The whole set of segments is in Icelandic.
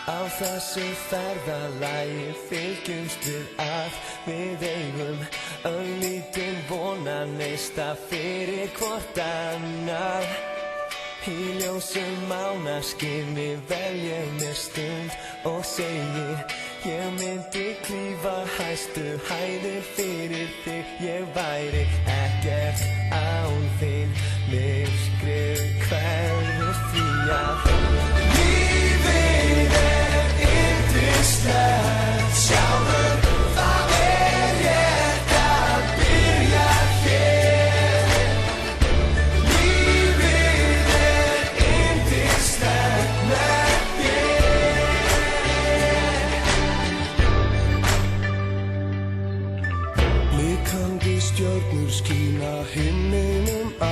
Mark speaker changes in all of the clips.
Speaker 1: Á þessu ferðalagi fylgjumst við að við eigum örlítinn vonaneista fyrir hvort annað. Í ljósum mánaskini veljum mér stund og segi ég myndi klífa hæstu hæðir fyrir þig. Ég væri ekkert án þín, myrkrið hverfur því að lífið yndislegt, sjáðu það rétt að byrja hér. Lífið yndislegt með þér. Blikandi stjörnur skína himninum á.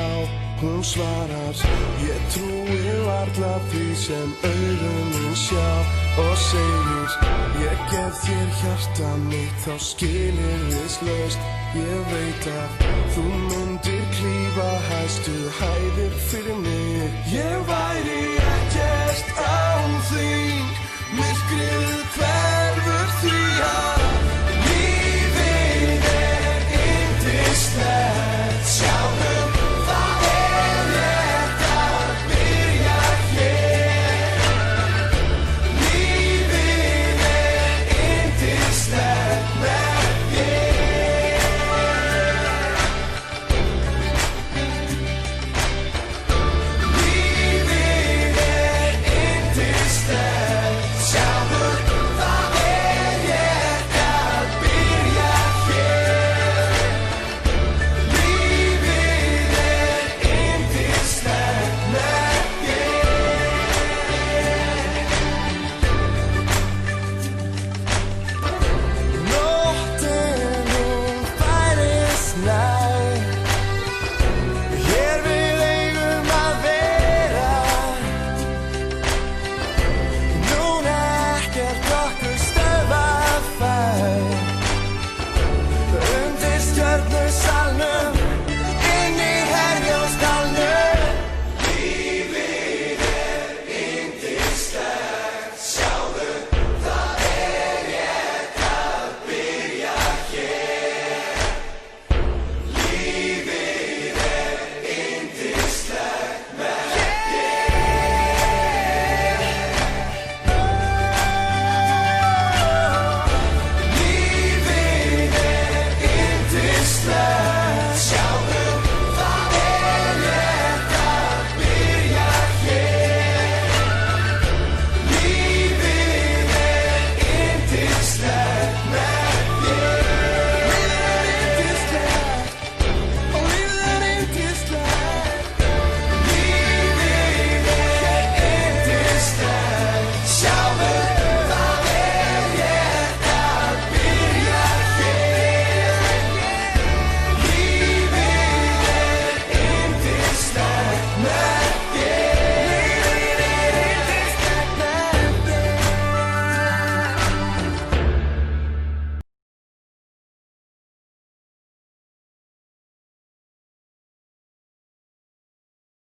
Speaker 1: Hún svarar, ég trúi varla því sem augun mín sjá og segir, ég gef þér hjarta mitt þá skilyrðislaust. Ég veit að þú myndir klífa hæstu hæðir fyrir mig. Ég væri ekkert án þín, myrkrið